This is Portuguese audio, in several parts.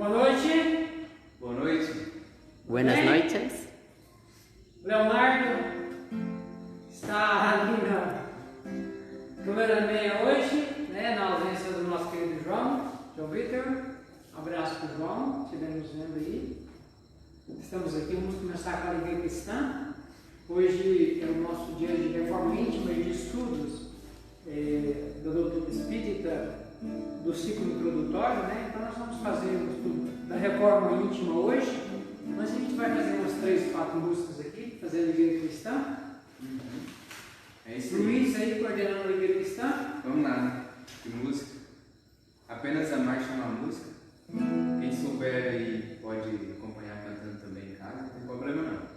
Boa noite. Boa noite. Buenas noites. Leonardo está ali na câmera meia hoje, né, na ausência do nosso querido João Vitor. Um abraço para o João, estivemos vendo aí. Estamos aqui, vamos começar com a Alegria Cristã. Hoje é o nosso dia de reforma íntima e de estudos da doutrina espírita do ciclo introdutório, né? Então nós vamos fazer um estudo da reforma íntima hoje, mas a gente vai fazer umas 3, 4 músicas aqui, fazer a Alegria Cristã. É isso aí. Luiz aí coordenando a Alegria Cristã. Vamos lá, né? De música. Apenas a marcha é uma música. Quem souber aí pode acompanhar cantando também em casa, não tem problema não.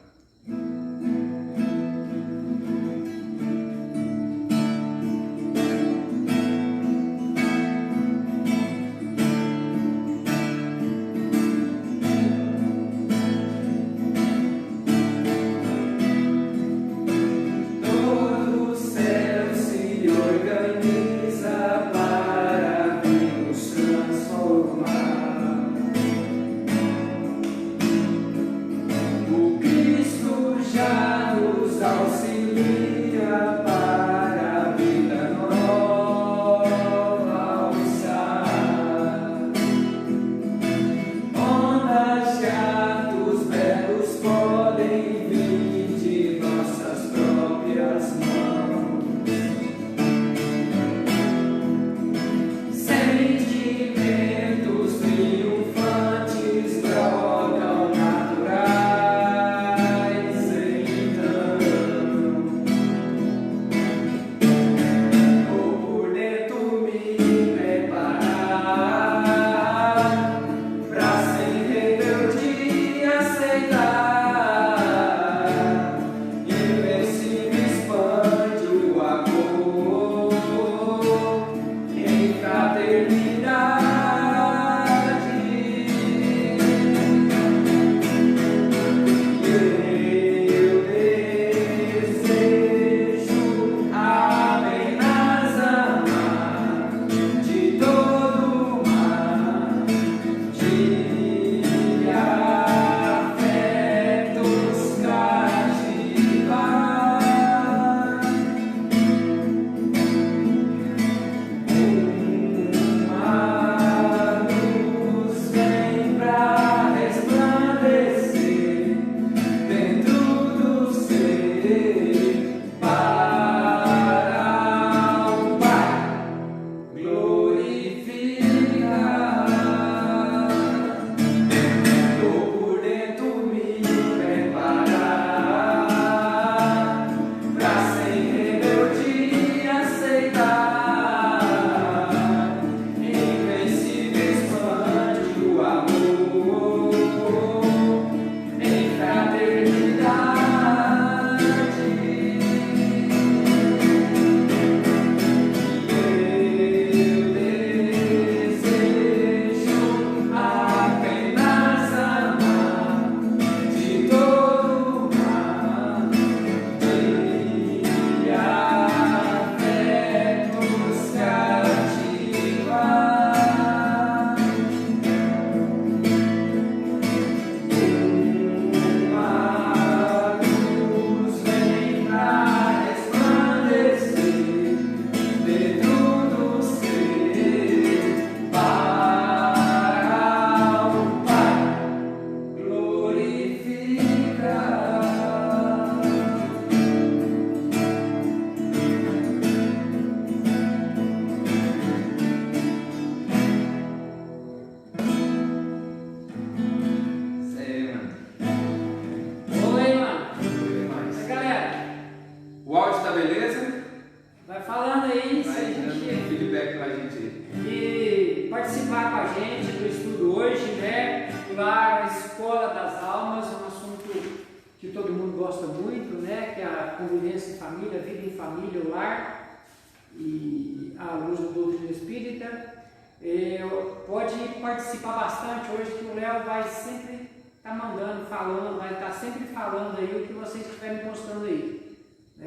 Pode participar bastante hoje, que o Léo vai sempre estar mandando, falando, vai estar sempre falando aí o que vocês estiverem postando aí.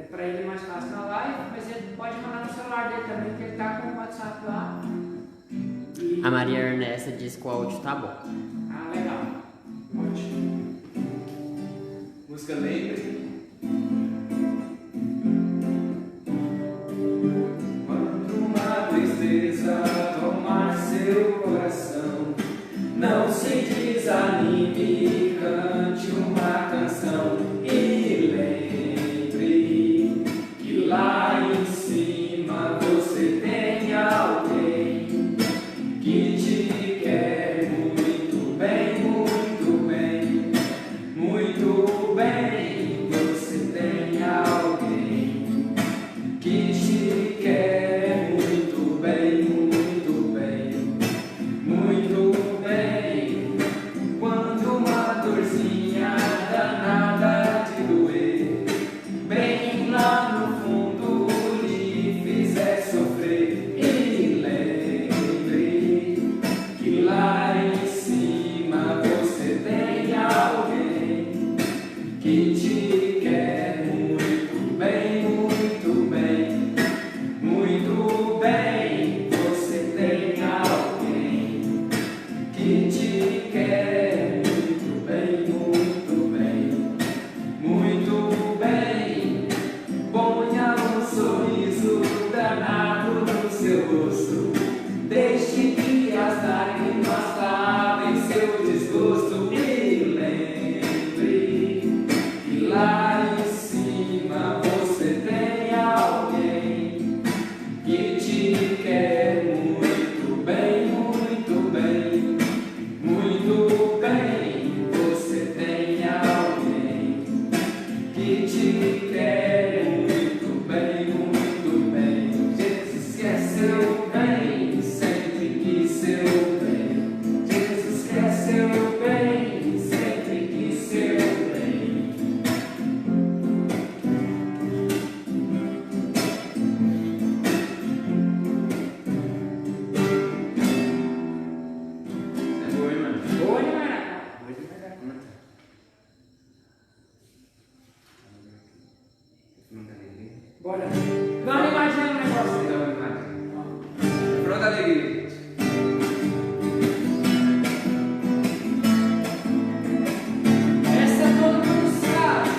Para ele é mais fácil na live, mas ele pode mandar no celular dele também, que ele está com o WhatsApp lá. E A Maria Ernesta disse que o áudio tá bom. Ah, legal. Ótimo. Música Lembre. Quando uma tristeza tomar seu coração, não se desanime, cante uma canção e lembre que lá em cima você tem alguém que te quer muito bem, muito bem, muito bem. Você tem alguém que te quer muito bem, muito bem, muito bem. Quando uma dorzinha danada te doer, bem lá no fundo lhe fizer sofrer, e lembre que lá em cima você tem alguém que te quer muito bem, muito bem, muito bem. Você tem alguém que te quer muito bem, muito bem, muito bem. Ponha um sorriso danado no seu rosto, deixe que as lágrimas lavem seu desgosto e lembre que lá em cima você tem alguém que te quer muito bem, muito bem, muito bem. Você tem alguém que te quer muito bem, muito bem. Jesus quer seu bem, sempre quis seu bem. Jesus quer seu bem, sempre quis seu bem. É boa, hein, mano? Boa demais. Boa devagar, conta. Nunca liguei. Bora. Vamos imaginar um negócio. Então, imagem. Pronta, alegria, gente. Essa todo mundo sabe.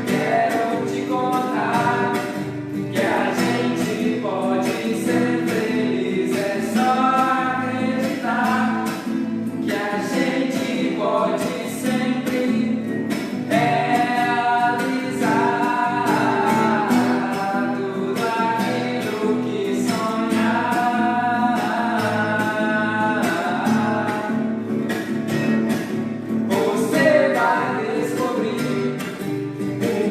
Quero te contar que a gente pode ser feliz, é só acreditar que a gente pode sempre realizar tudo aquilo que sonhar. Você vai descobrir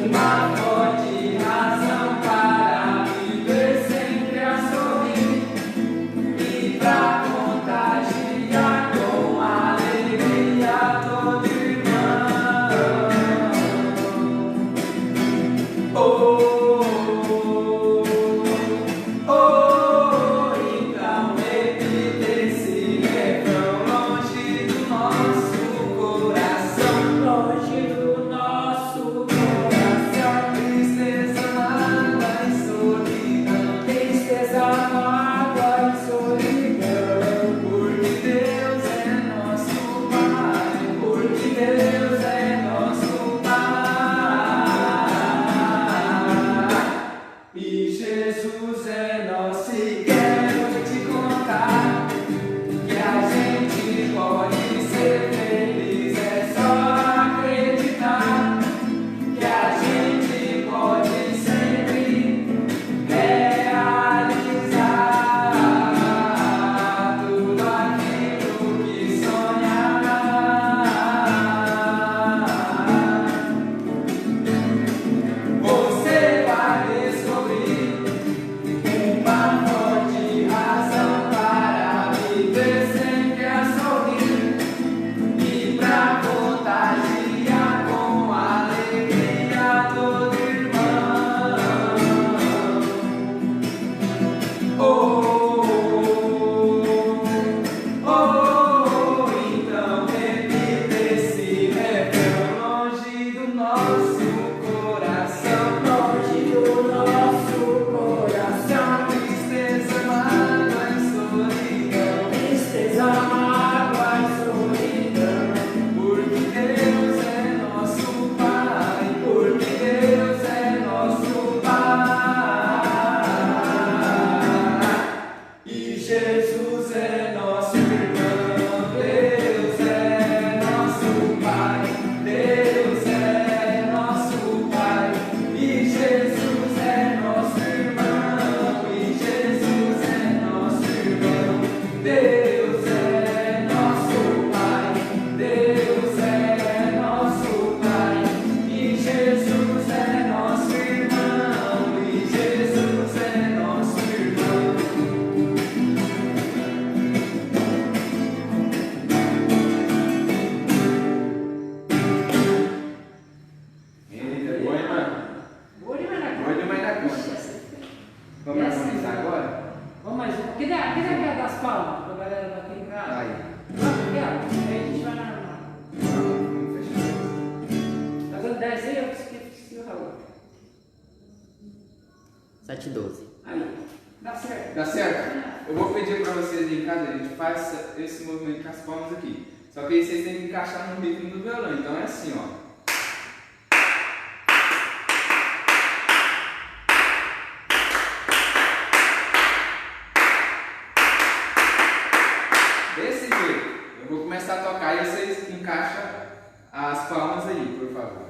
uma forte razão para viver sempre a sorrir e pra contagiar com alegria todo irmão. Oh, oh, oh, então repita esse refrão longe do nosso coração. Longe do nosso coração. Tristeza, mágoa e solidão. Tristeza, mágoa e solidão. Porque Deus é nosso Pai. Porque Deus é nosso Pai. E Jesus é nosso. E quero te contar que a gente pode ser feliz, é só acreditar que a gente pode sempre realizar tudo aquilo que sonhar. Você vai descobrir 7:12. Aí, dá certo. Dá certo? Eu vou pedir para vocês em casa, a gente faz esse movimento com as palmas aqui. Só que aí vocês têm que encaixar no ritmo do violão. Então é assim, ó. Desse jeito. Eu vou começar a tocar e vocês encaixam as palmas aí, por favor.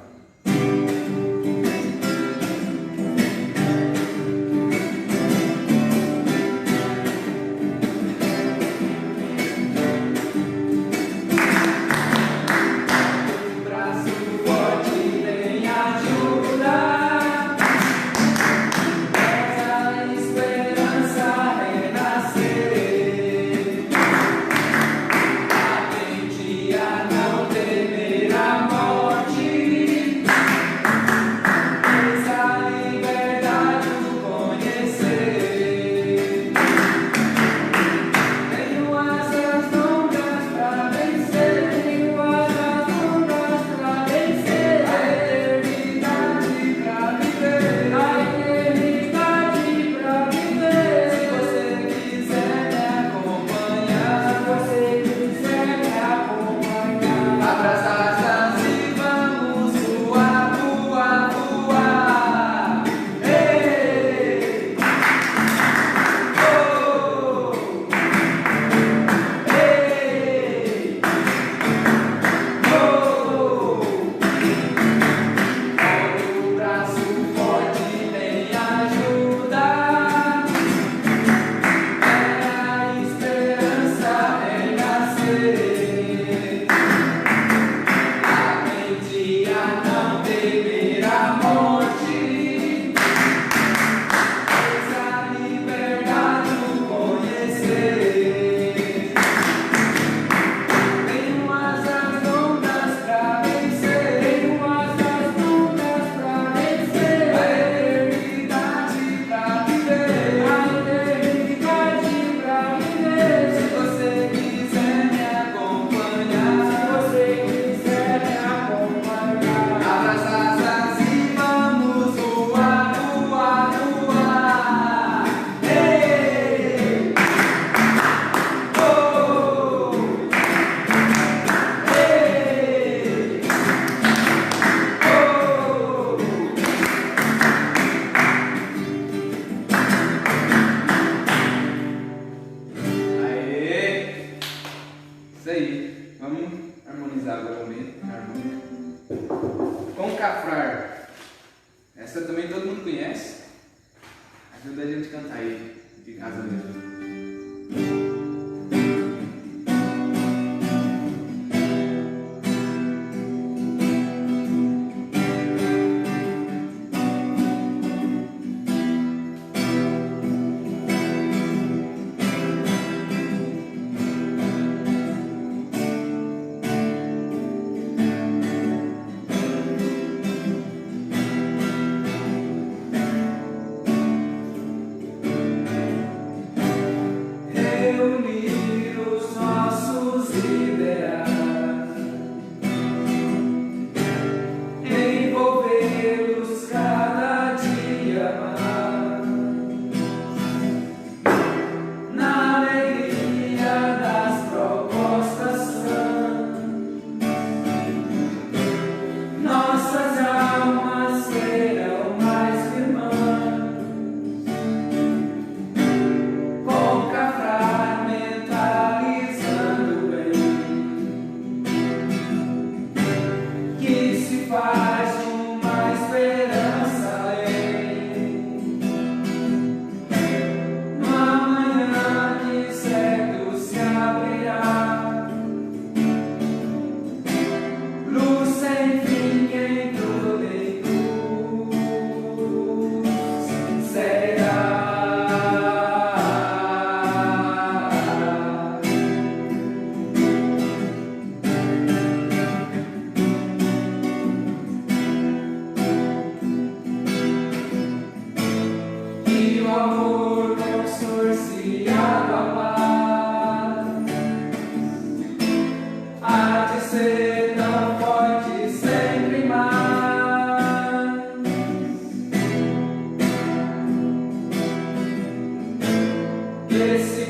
Isso aí, vamos harmonizar agora o momento harmônico. Com Cafrar. Essa também todo mundo conhece. Ajuda a gente a cantar aí, de casa mesmo.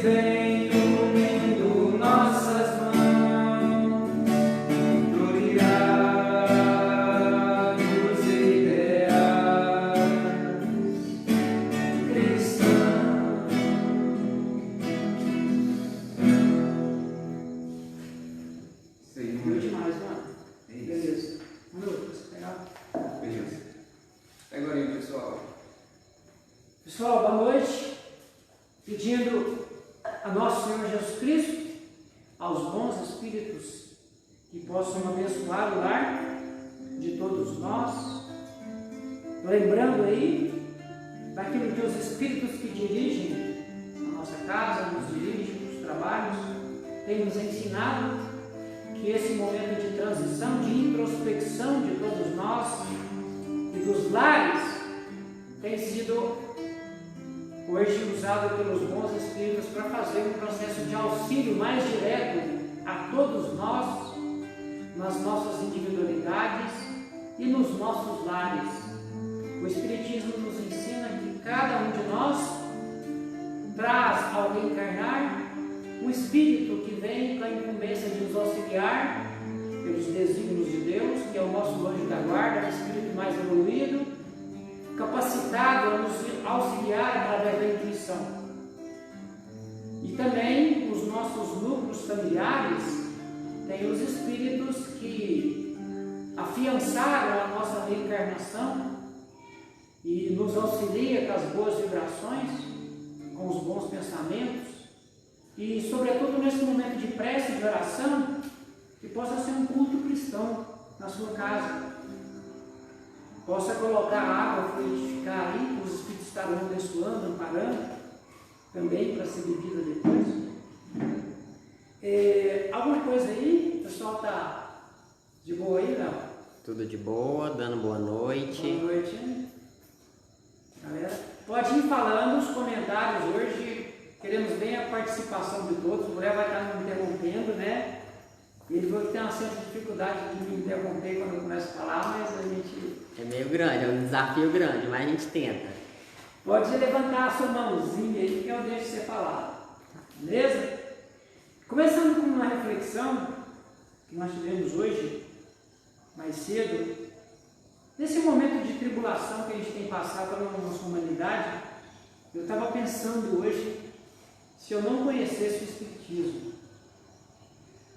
vem unindo nossas mãos, gloriados ideais cristãos. Isso aí, Viu demais, mano? É isso. Beleza. Manu, você pegar? Beleza. Agora aí, pessoal. Pessoal, boa noite. Pedindo a nosso Senhor Jesus Cristo, aos bons espíritos, que possam abençoar o lar de todos nós, lembrando aí daquilo que os espíritos que dirigem a nossa casa, nos dirigem nos trabalhos, têm nos ensinado que esse momento de transição, de introspecção de todos nós e dos lares tem sido hoje usado pelos bons espíritos para fazer um processo de auxílio mais direto a todos nós, nas nossas individualidades e nos nossos lares. O Espiritismo nos ensina que cada um de nós traz ao reencarnar um espírito que vem com a incumbência de nos auxiliar pelos desígnios de Deus, que é o nosso anjo da guarda, o espírito mais evoluído, capacitado a nos auxiliar através da intuição. E também os nossos núcleos familiares têm os espíritos que afiançaram a nossa reencarnação e nos auxilia com as boas vibrações, com os bons pensamentos e, sobretudo, nesse momento de prece e de oração, que possa ser um culto cristão na sua casa. Possa colocar água, fluidificar aí, os espíritos estarão abençoando, amparando, também para ser bebida depois. Alguma coisa aí? O pessoal está de boa aí, Léo? Tudo de boa, dando boa noite. Boa noite, hein? Galera, pode ir falando os comentários hoje, queremos bem a participação de todos, o Léo vai estar me interrompendo, né? Ele vai ter uma certa dificuldade de me interromper quando eu começo a falar, mas a gente... É meio grande, é um desafio grande, mas a gente tenta. Pode levantar a sua mãozinha aí que eu deixo você falar. Beleza? Começando com uma reflexão que nós tivemos hoje, mais cedo, nesse momento de tribulação que a gente tem passado pela nossa humanidade, eu estava pensando hoje, se eu não conhecesse o Espiritismo,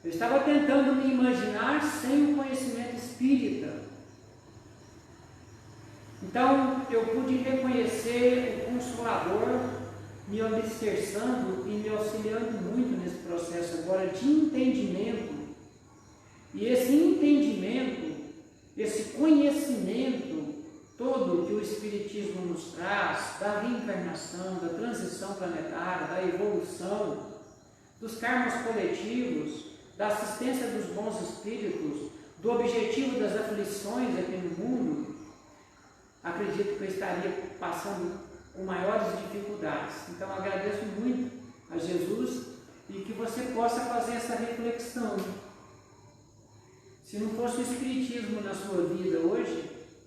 eu estava tentando me imaginar sem o conhecimento espírita. Então eu pude reconhecer o Consolador me alicerçando e me auxiliando muito nesse processo agora de entendimento. E esse entendimento, esse conhecimento todo que o Espiritismo nos traz, da reencarnação, da transição planetária, da evolução, dos karmas coletivos, da assistência dos bons espíritos, do objetivo das aflições aqui no mundo, acredito que eu estaria passando com maiores dificuldades. Então agradeço muito a Jesus e que você possa fazer essa reflexão. Se não fosse o Espiritismo na sua vida hoje,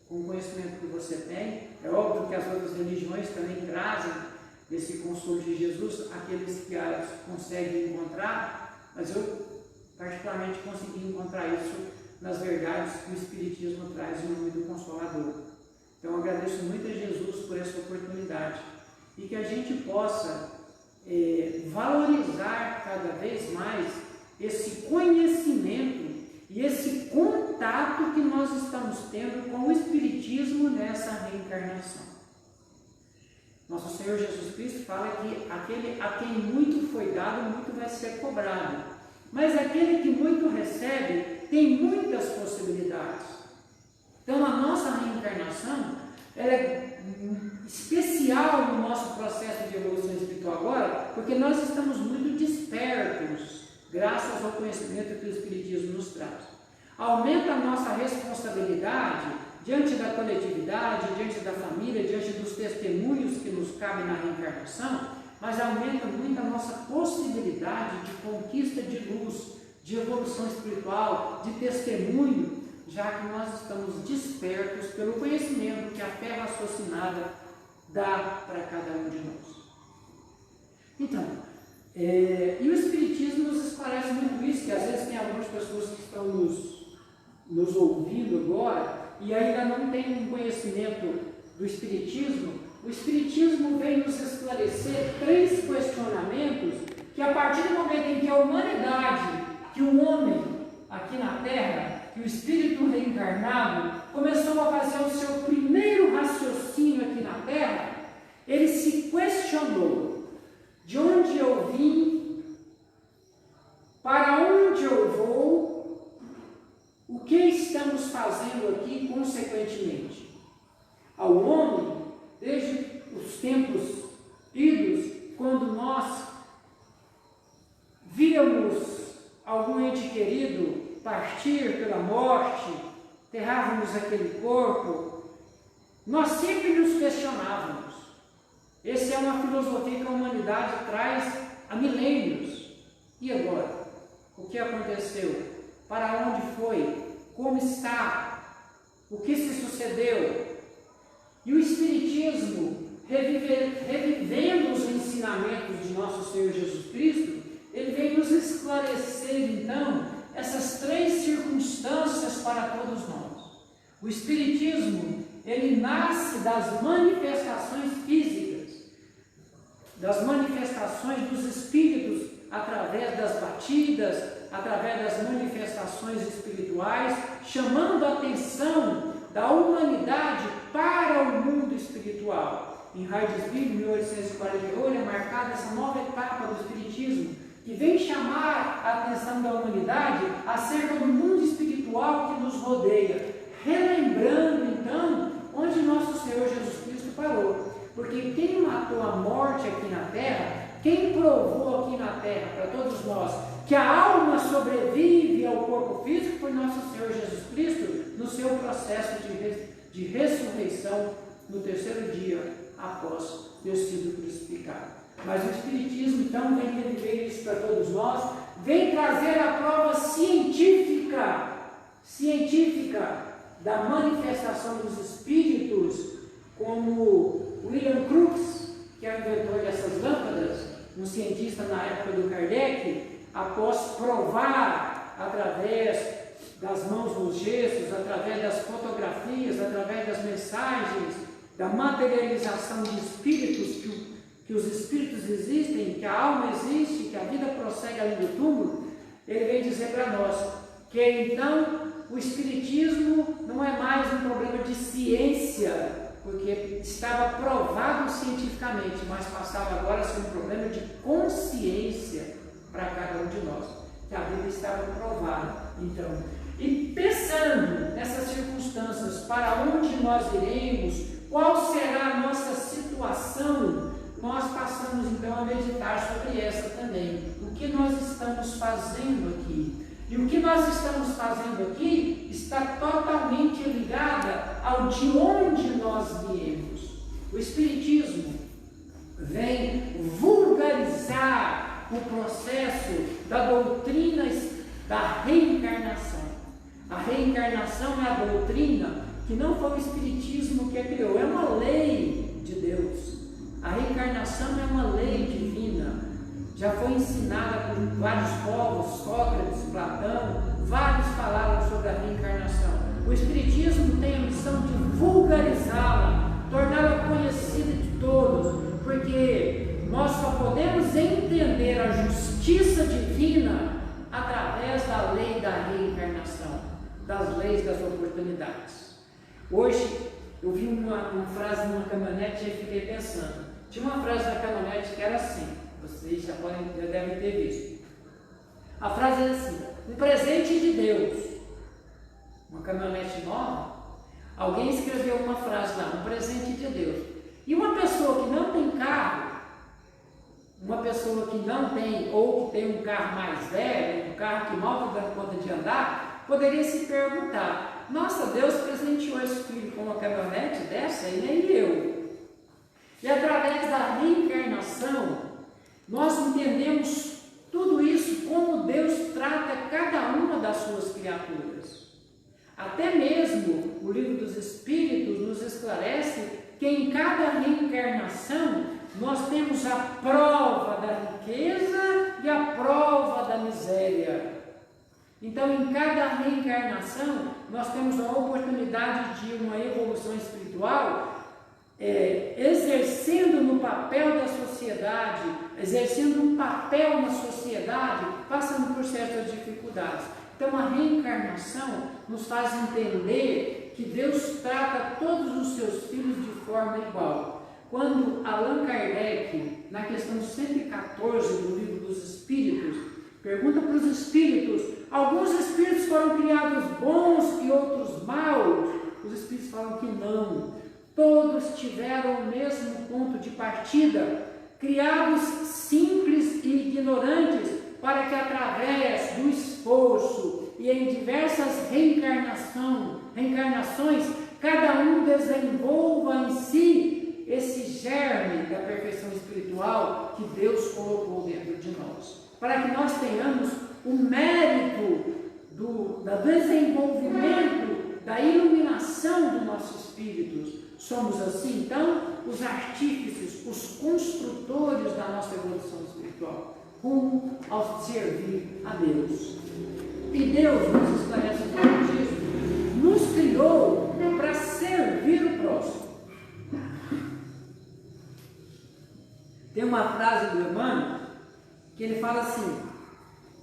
com o conhecimento que você tem, é óbvio que as outras religiões também trazem esse consolo de Jesus, aqueles que as conseguem encontrar, mas eu particularmente consegui encontrar isso nas verdades que o Espiritismo traz em nome do Consolador. Então agradeço muito a Jesus por essa oportunidade e que a gente possa valorizar cada vez mais esse conhecimento e esse contato que nós estamos tendo com o Espiritismo nessa reencarnação. Nosso Senhor Jesus Cristo fala que aquele a quem muito foi dado, muito vai ser cobrado. Mas aquele que muito recebe tem muitas possibilidades. Então a nossa reencarnação ela é especial no nosso processo de evolução espiritual agora, porque nós estamos muito despertos, graças ao conhecimento que o Espiritismo nos traz. Aumenta a nossa responsabilidade diante da coletividade, diante da família, diante dos testemunhos que nos cabem na reencarnação, mas aumenta muito a nossa possibilidade de conquista de luz, de evolução espiritual, de testemunho, já que nós estamos despertos pelo conhecimento que a fé raciocinada dá para cada um de nós. Então, E o Espiritismo nos esclarece muito isso, que às vezes tem algumas pessoas que estão nos ouvindo agora e ainda não têm um conhecimento do Espiritismo. O Espiritismo vem nos esclarecer 3 questionamentos que, a partir do momento em que a humanidade, que o homem aqui na Terra, que o espírito reencarnado começou a fazer o seu primeiro raciocínio aqui na Terra, ele se questionou: de onde eu vim, para onde eu vou, o que estamos fazendo aqui consequentemente? Ao homem, desde os tempos idos, quando nós víamos algum ente querido partir pela morte, enterrávamos aquele corpo, nós sempre nos questionávamos. Essa é uma filosofia que a humanidade traz há milênios. E agora? O que aconteceu? Para onde foi? Como está? O que se sucedeu? E o Espiritismo, revivendo os ensinamentos de nosso Senhor Jesus Cristo, ele vem nos esclarecer, então, essas 3 circunstâncias para todos nós. O Espiritismo, ele nasce das manifestações físicas, das manifestações dos espíritos, através das batidas, através das manifestações espirituais, chamando a atenção da humanidade para o mundo espiritual. Em Heidelberg, 1848, é marcada essa nova etapa do Espiritismo, que vem chamar a atenção da humanidade acerca do mundo espiritual que nos rodeia, relembrando então onde nosso Senhor Jesus Cristo parou. Porque quem matou a morte aqui na Terra, quem provou aqui na Terra para todos nós que a alma sobrevive ao corpo físico, foi nosso Senhor Jesus Cristo no seu processo de ressurreição no 3º dia após ter sido crucificado. Mas o Espiritismo então vem reviver isso para todos nós, vem trazer a prova científica da manifestação dos espíritos, como William Crookes, que é o inventor dessas lâmpadas, um cientista na época do Kardec, após provar através das mãos nos gestos, através das fotografias, através das mensagens, da materialização de espíritos, que os espíritos existem, que a alma existe, que a vida prossegue além do túmulo, ele vem dizer para nós que então o Espiritismo não é mais um problema de ciência, porque estava provado cientificamente, mas passava agora a ser um problema de consciência para cada um de nós, que a vida estava provada. Então, e pensando nessas circunstâncias, para onde nós iremos, qual será a nossa situação, nós passamos então a meditar sobre essa também. O que nós estamos fazendo aqui? E o que nós estamos fazendo aqui está totalmente ligada ao de onde nós viemos. O Espiritismo vem vulgarizar o processo da doutrina da reencarnação. A reencarnação é a doutrina que não foi o Espiritismo que a criou, é uma lei de Deus. A reencarnação é uma lei divina, já foi ensinada por vários povos, Sócrates, Platão, vários falaram sobre a reencarnação. O Espiritismo tem a missão de vulgarizá-la, torná-la conhecida de todos, porque nós só podemos entender a justiça divina através da lei da reencarnação, das leis das oportunidades. Hoje eu vi uma frase numa caminhonete e fiquei pensando. Tinha uma frase na caminhonete que era assim, vocês já devem ter visto. A frase é assim: um presente de Deus. Uma caminhonete nova, alguém escreveu uma frase lá, um presente de Deus. E uma pessoa que não tem carro, uma pessoa que não tem, ou que tem um carro mais velho, um carro que mal está dando conta de andar, poderia se perguntar: nossa, Deus presenteou esse filho com uma caminhonete dessa e nem eu. E através da reencarnação, nós entendemos tudo isso, como Deus trata cada uma das suas criaturas. Até mesmo o Livro dos Espíritos nos esclarece que em cada reencarnação nós temos a prova da riqueza Então, em cada reencarnação, nós temos a oportunidade de uma evolução espiritual, exercendo no papel da sociedade, exercendo um papel na sociedade, passando por certas dificuldades. Então, a reencarnação nos faz entender que Deus trata todos os seus filhos de forma igual. Quando Allan Kardec, na questão 114 do Livro dos Espíritos, pergunta para os espíritos: alguns espíritos foram criados bons e outros maus? Os espíritos falam que não. Todos tiveram o mesmo ponto de partida, criados simples e ignorantes, para que através do esforço e em diversas reencarnações, cada um desenvolva em si esse germe da perfeição espiritual que Deus colocou dentro de nós, para que nós tenhamos o mérito do desenvolvimento, da iluminação do nosso espírito. Somos assim, então, os artífices, os construtores da nossa evolução espiritual, rumo ao servir a Deus. E Deus nos esclarece o Batismo, nos criou para servir o próximo. Tem uma frase do Emmanuel que ele fala assim: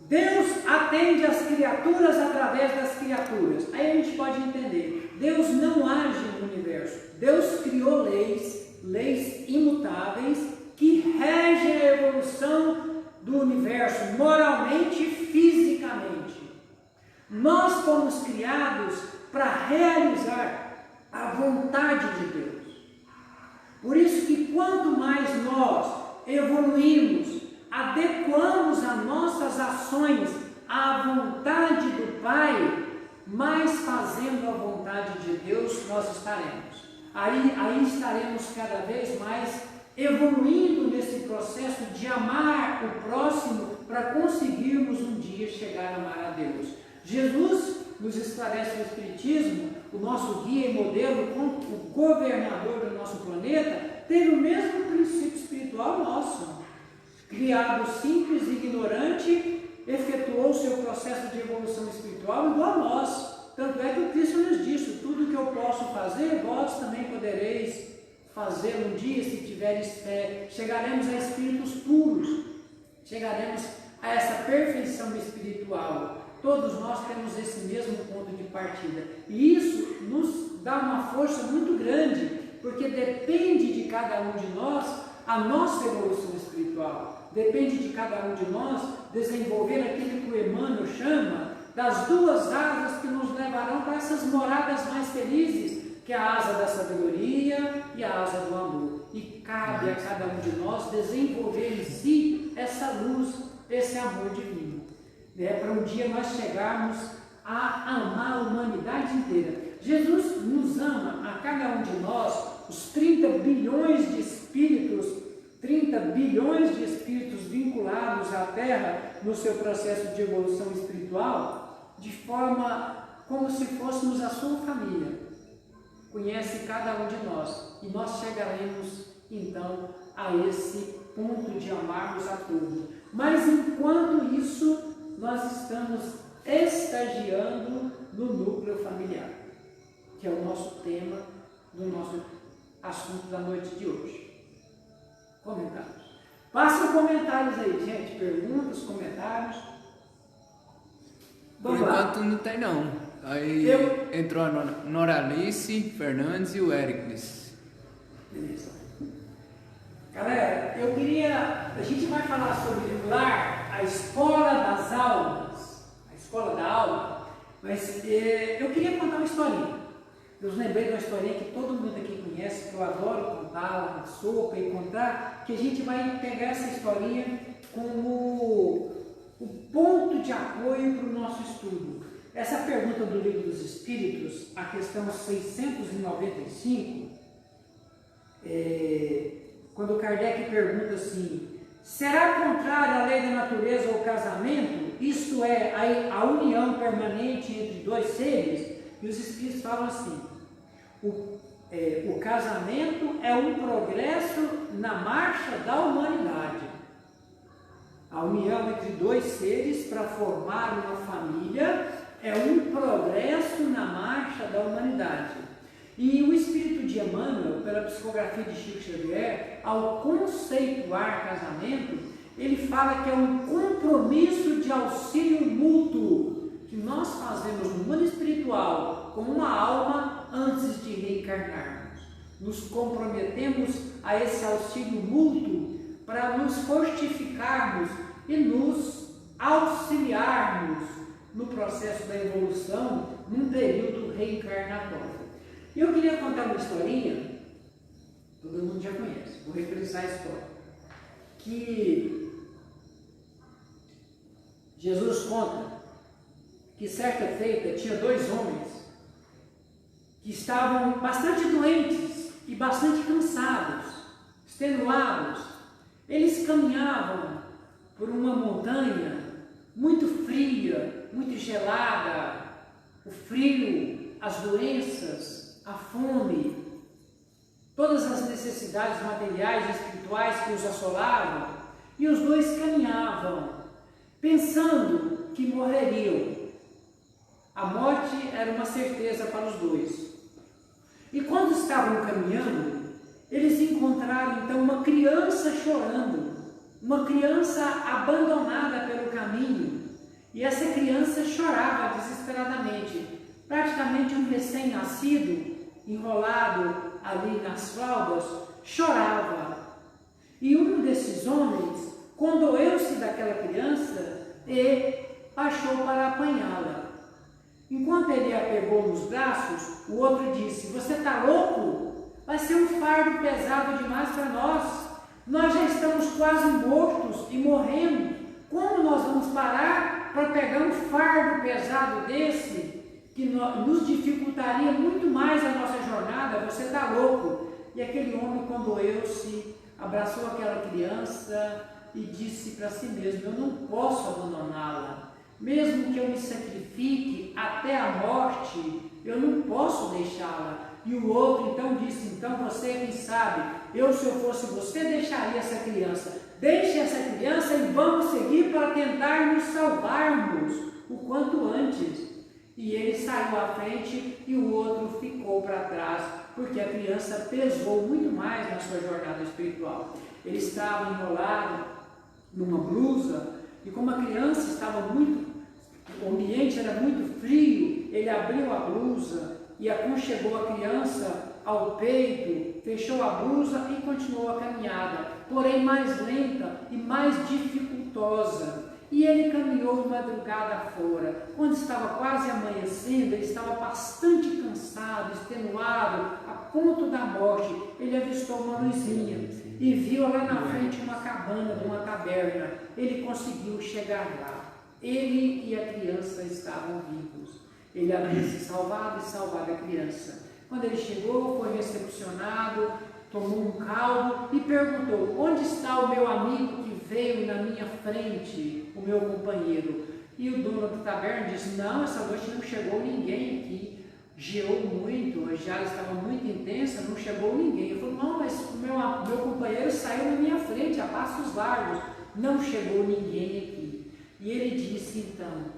Deus atende as criaturas através das criaturas. Aí a gente pode entender, Deus não age no universo. Deus criou leis imutáveis que regem a evolução do universo moralmente e fisicamente. Nós fomos criados para realizar a vontade de Deus. Por isso que quanto mais nós evoluímos, adequamos as nossas ações à vontade do Pai, mais fazendo a vontade de Deus nós estaremos. Aí estaremos cada vez mais evoluindo nesse processo de amar o próximo para conseguirmos um dia chegar a amar a Deus. Jesus nos esclarece no Espiritismo, o nosso guia e modelo, o governador do nosso planeta, teve o mesmo princípio espiritual nosso. Criado simples e ignorante, efetuou o seu processo de evolução espiritual igual a nós. Tanto é que o Cristo nos disse: tudo que eu posso fazer, vós também podereis fazer um dia, se tiveres fé. Chegaremos a espíritos puros, chegaremos a essa perfeição espiritual. Todos nós temos esse mesmo ponto de partida. E isso nos dá uma força muito grande, porque depende de cada um de nós a nossa evolução espiritual. Depende de cada um de nós desenvolver aquilo que o Emmanuel chama das duas asas que nos levarão para essas moradas mais felizes, que é a asa da sabedoria e a asa do amor. E cabe a cada um de nós desenvolver em si essa luz, esse amor divino, para um dia nós chegarmos a amar a humanidade inteira. Jesus nos ama a cada um de nós, os 30 bilhões de espíritos vinculados à Terra no seu processo de evolução espiritual, de forma como se fôssemos a sua família. Conhece cada um de nós e nós chegaremos então a esse ponto de amarmos a todos. Mas enquanto isso, nós estamos estagiando no núcleo familiar, que é o nosso tema do nosso assunto da noite de hoje. Comentários. Passem comentários aí, gente. Perguntas, comentários. Por enquanto não tem não. Aí entrou a Noralice Fernandes e o Éricles. Beleza. Galera, a gente vai falar sobre o lar, a escola das almas, a escola da alma, mas eu queria contar uma historinha. Eu lembrei de uma historinha que todo mundo aqui conhece, que eu adoro contá-la na sopa e contar, que a gente vai pegar essa historinha como o ponto de apoio para o nosso estudo. Essa pergunta do Livro dos Espíritos, a questão 695, quando Kardec pergunta assim: será contrária à lei da natureza o casamento, isto é, a união permanente entre dois seres? E os Espíritos falam assim: o casamento é um progresso na marcha da humanidade. A união entre dois seres para formar uma família é um progresso na marcha da humanidade. E o espírito de Emmanuel, pela psicografia de Chico Xavier, ao conceituar casamento, ele fala que é um compromisso de auxílio mútuo que nós fazemos no mundo espiritual com uma alma antes de reencarnarmos. Nos comprometemos a esse auxílio mútuo para nos fortificarmos e nos auxiliarmos no processo da evolução num período reencarnatório. Eu queria contar uma historinha, todo mundo já conhece, vou reprisar a história, que Jesus conta que certa feita tinha dois homens que estavam bastante doentes e bastante cansados, extenuados. Eles caminhavam por uma montanha muito fria, muito gelada, o frio, as doenças, a fome, todas as necessidades materiais e espirituais que os assolavam, e os dois caminhavam, pensando que morreriam. A morte era uma certeza para os dois. E quando estavam caminhando, eles encontraram então uma criança chorando, uma criança abandonada pelo caminho, e essa criança chorava desesperadamente, praticamente um recém-nascido, enrolado ali nas fraldas, chorava. E um desses homens condoeu-se daquela criança e baixou para apanhá-la. Enquanto ele a pegou nos braços, o outro disse: "Você está louco? Vai ser um fardo pesado demais para nós. Nós já estamos quase mortos e morrendo. Como nós vamos parar para pegar um fardo pesado desse, que nos dificultaria muito mais a nossa jornada? Você está louco." E aquele homem condoeu-se, abraçou aquela criança e disse para si mesmo: "Eu não posso abandoná-la. Mesmo que eu me sacrifique até a morte, eu não posso deixá-la." E o outro então disse: "Então você, quem sabe, se eu fosse você, deixaria essa criança. Deixe essa criança e vamos seguir para tentar nos salvarmos o quanto antes." E ele saiu à frente e o outro ficou para trás, porque a criança pesou muito mais na sua jornada espiritual. Ele estava enrolado numa blusa, e como a criança estava o ambiente era muito frio, ele abriu a blusa e aconchegou a criança ao peito, fechou a blusa e continuou a caminhada, porém mais lenta e mais dificultosa. E ele caminhou madrugada fora. Quando estava quase amanhecendo, ele estava bastante cansado, extenuado, a ponto da morte. Ele avistou uma luzinha e viu lá na frente uma cabana de uma taberna. Ele conseguiu chegar lá. Ele e a criança estavam vivos. Ele havia se salvado e salvado a criança. Quando ele chegou, foi recepcionado, tomou um caldo e perguntou: "Onde está o meu amigo que veio na minha frente, o meu companheiro?" E o dono da taberna disse: "Não, essa noite não chegou ninguém aqui. Geou muito, a geada estava muito intensa, não chegou ninguém." Ele falou: "Não, mas o meu companheiro saiu na minha frente, a passos largos, não chegou ninguém aqui." E ele disse então: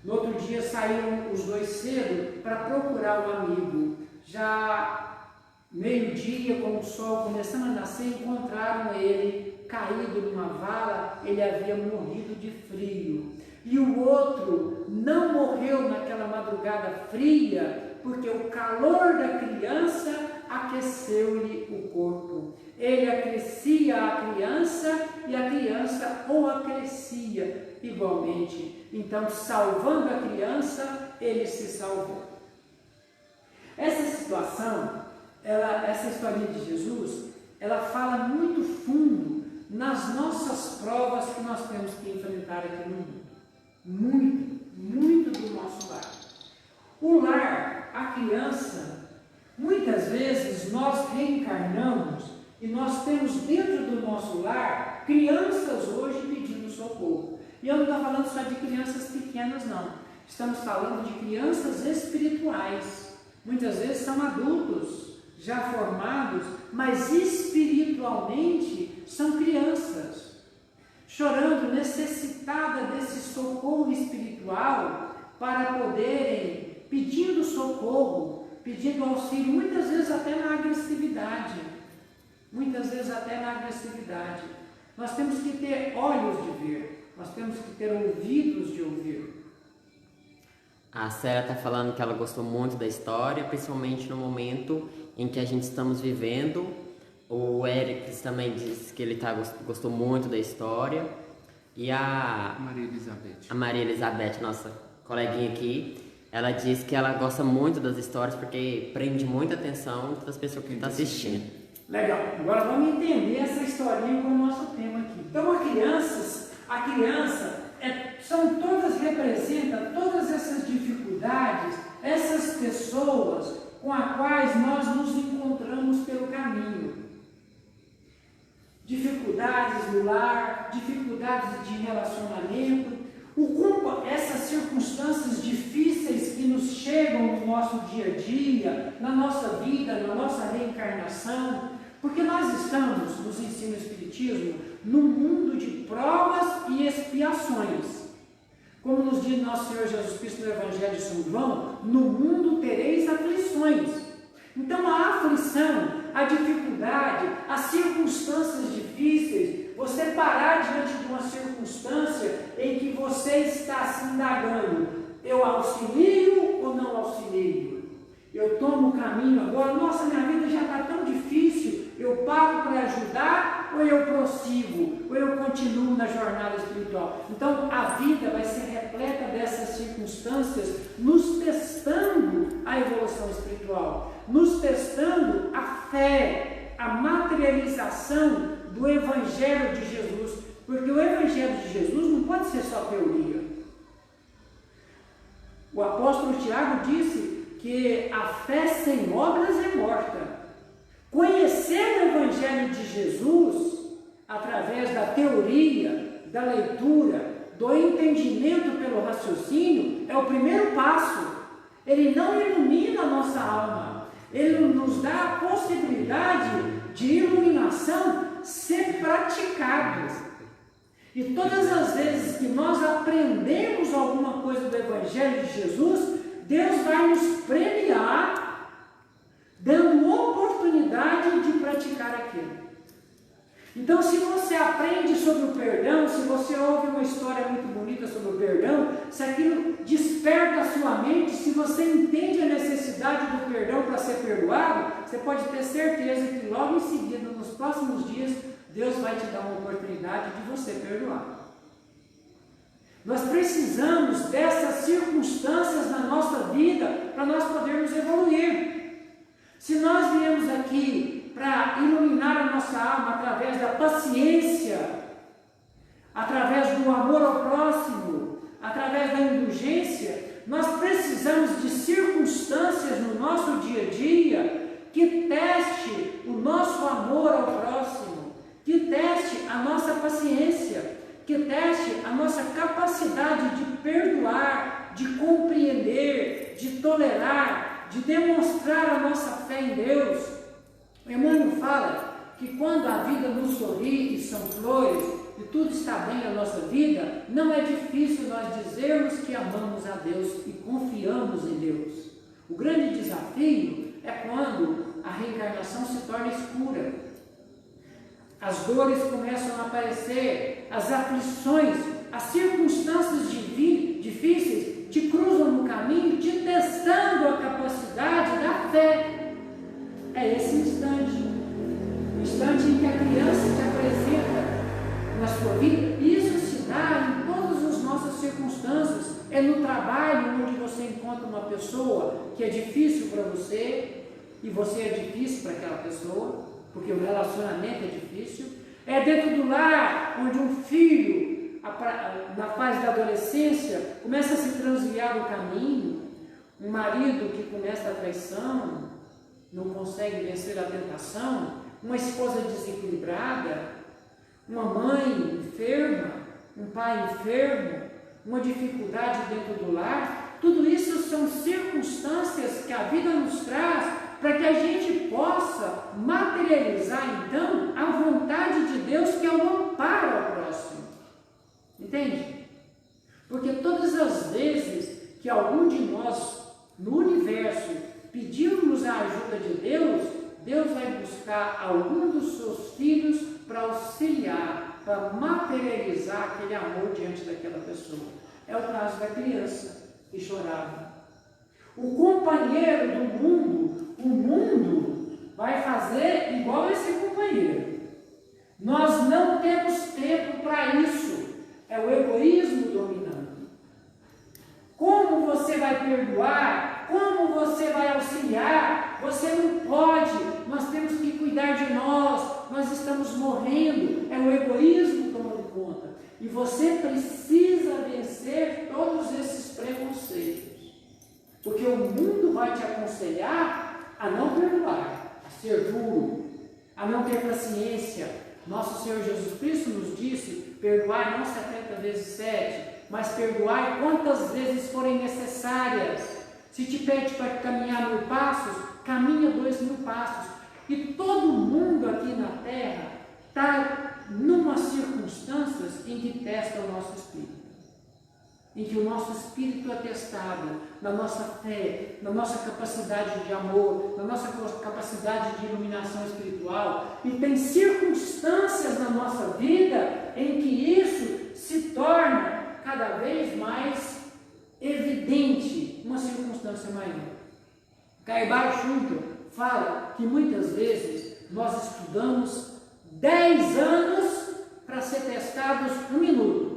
no outro dia saíram os dois cedo para procurar o amigo. Já meio-dia, com o sol começando a nascer, encontraram ele caído numa vala. Ele havia morrido de frio. E o outro não morreu naquela madrugada fria, porque o calor da criança aqueceu-lhe o corpo. Ele acrescia a criança e a criança o acrescia igualmente. Então, salvando a criança, ele se salvou. Essa situação, essa historinha de Jesus, ela fala muito fundo nas nossas provas que nós temos que enfrentar aqui no mundo. Muito do nosso lar. O lar, a criança, muitas vezes nós reencarnamos e nós temos dentro do nosso lar crianças hoje pedindo socorro. E eu não estou falando só de crianças pequenas, não. Estamos falando de crianças espirituais. Muitas vezes são adultos, já formados, mas espiritualmente são crianças. chorando, necessitada desse socorro espiritual para poderem, pedindo socorro, pedindo auxílio, muitas vezes até na agressividade. Muitas vezes até na agressividade. Nós temos que ter olhos de ver, nós temos que ter ouvidos de ouvir. A Célia está falando que ela gostou muito da história, principalmente no momento em que a gente estamos vivendo. O Eric também disse que ele gostou muito da história. E a Maria Elizabeth, nossa coleguinha aqui, ela disse que ela gosta muito das histórias porque prende muita atenção das pessoas que estão assistindo. Legal, agora vamos entender essa historinha com o nosso tema aqui. Então a criança representa todas essas dificuldades, essas pessoas com as quais nós nos encontramos pelo caminho. Dificuldades no lar, dificuldades de relacionamento, essas circunstâncias difíceis que nos chegam no nosso dia a dia, na nossa vida, na nossa reencarnação, porque nós estamos, nos ensina o Espiritismo, num mundo de provas e expiações. Como nos diz nosso Senhor Jesus Cristo no Evangelho de São João, no mundo tereis aflições. Então a aflição, a dificuldade, as circunstâncias difíceis, você parar diante de uma circunstância em que você está se indagando, eu auxilio ou não auxilio? Eu tomo o caminho agora, nossa, minha vida já está tão difícil, eu paro para ajudar ou eu prossigo, ou eu continuo na jornada espiritual? Então a vida vai ser repleta dessas circunstâncias, nos testando a evolução espiritual, nos testando a fé, a materialização do Evangelho de Jesus, porque o Evangelho de Jesus não pode ser só teoria. O apóstolo Tiago disse que a fé sem obras é morta. Conhecer o Evangelho de Jesus, através da teoria, da leitura, do entendimento pelo raciocínio, é o primeiro passo. Ele não ilumina a nossa alma, ele nos dá a possibilidade de iluminação ser praticado. E todas as vezes que nós aprendemos alguma coisa do Evangelho de Jesus, Deus vai nos premiar, dando oportunidade de praticar aquilo. Então, se você aprende sobre o perdão, se você ouve uma história muito bonita sobre o perdão, se aquilo desperta a sua mente, se você entende a necessidade do perdão para ser perdoado, você pode ter certeza que logo em seguida, nos próximos dias, Deus vai te dar uma oportunidade de você perdoar. Nós precisamos dessas circunstâncias na nossa vida para nós podermos evoluir. Se nós viemos aqui para iluminar a nossa alma através da paciência, através do amor ao próximo, através da indulgência, nós precisamos de circunstâncias no nosso dia a dia que teste o nosso amor ao próximo, que teste a nossa paciência, que teste a nossa capacidade de perdoar, de compreender, de tolerar, de demonstrar a nossa fé em Deus. Emmanuel fala que quando a vida nos sorri e são flores e tudo está bem na nossa vida, não é difícil nós dizermos que amamos a Deus e confiamos em Deus. O grande desafio é quando a reencarnação se torna escura. As dores começam a aparecer, as aflições, as circunstâncias difíceis te cruzam no caminho, te testando a capacidade da fé. É esse instante, o instante em que a criança te apresenta na sua vida. Isso se dá em todas as nossas circunstâncias. É no trabalho onde você encontra uma pessoa que é difícil para você e você é difícil para aquela pessoa, porque o relacionamento é difícil. É dentro do lar onde um filho, na fase da adolescência, começa a se transviar do caminho, um marido que começa a traição, não consegue vencer a tentação, uma esposa desequilibrada, uma mãe enferma, um pai enfermo, uma dificuldade dentro do lar. Tudo isso são circunstâncias que a vida nos traz para que a gente possa materializar então a vontade de Deus, que é o amparo ao próximo. Entende? Porque todas as vezes que algum de nós no universo pedirmos a ajuda de Deus, Deus vai buscar algum dos seus filhos para auxiliar, para materializar aquele amor diante daquela pessoa. É o caso da criança que chorava. O companheiro do mundo, o mundo vai fazer igual esse companheiro. Nós não temos tempo para isso. É o egoísmo dominando. Como você vai perdoar? Como você vai auxiliar? Você não pode. Nós temos que cuidar de nós. Nós estamos morrendo. É o egoísmo tomando conta. E você precisa vencer todos esses preconceitos. Porque o mundo vai te aconselhar a não perdoar, a ser duro, a não ter paciência. Nosso Senhor Jesus Cristo nos disse: perdoai não 70 vezes 7, mas perdoai quantas vezes forem necessárias. Se te pede para caminhar 1000 passos, caminha 2000 passos. E todo mundo aqui na terra está numas circunstâncias em que testa o nosso espírito. Em que o nosso espírito é testado, na nossa fé, na nossa capacidade de amor, na nossa capacidade de iluminação espiritual. E tem circunstâncias na nossa vida em que isso se torna cada vez mais evidente, uma circunstância maior. Caibar Juncker fala que muitas vezes nós estudamos 10 anos para ser testados 1 minuto.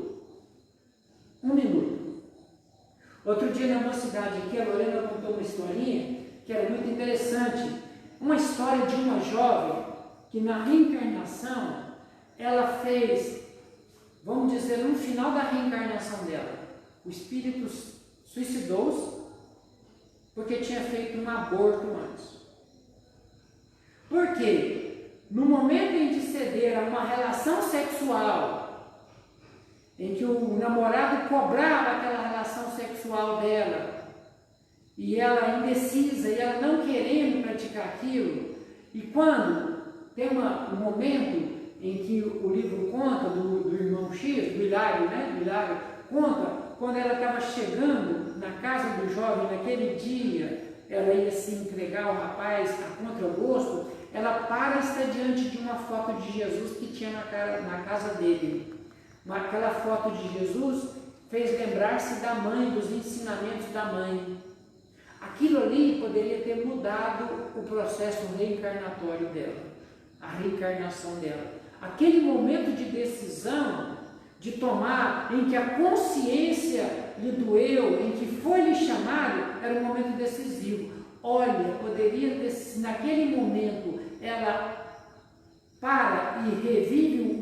1 minuto. Outro dia na mocidade aqui, a Lorena contou uma historinha que era muito interessante. Uma história de uma jovem que na reencarnação ela fez, vamos dizer, no final da reencarnação dela, o espírito suicidou-se porque tinha feito um aborto antes. Por quê? No momento em que ceder a uma relação sexual, em que o namorado cobrava aquela relação sexual dela, e ela indecisa, e ela não querendo praticar aquilo, e quando tem um momento em que o livro conta do irmão X, do Hilário, né? Do Hilário conta, quando ela estava chegando na casa do jovem, naquele dia, ela ia se entregar ao rapaz a contragosto, ela para e está diante de uma foto de Jesus que tinha na casa dele. Aquela foto de Jesus fez lembrar-se da mãe, dos ensinamentos da mãe. Aquilo ali poderia ter mudado o processo reencarnatório dela, a reencarnação dela. Aquele momento de decisão, de tomar, em que a consciência lhe doeu, em que foi lhe chamado, era um momento decisivo. Olha, poderia ter, naquele momento, ela para e revive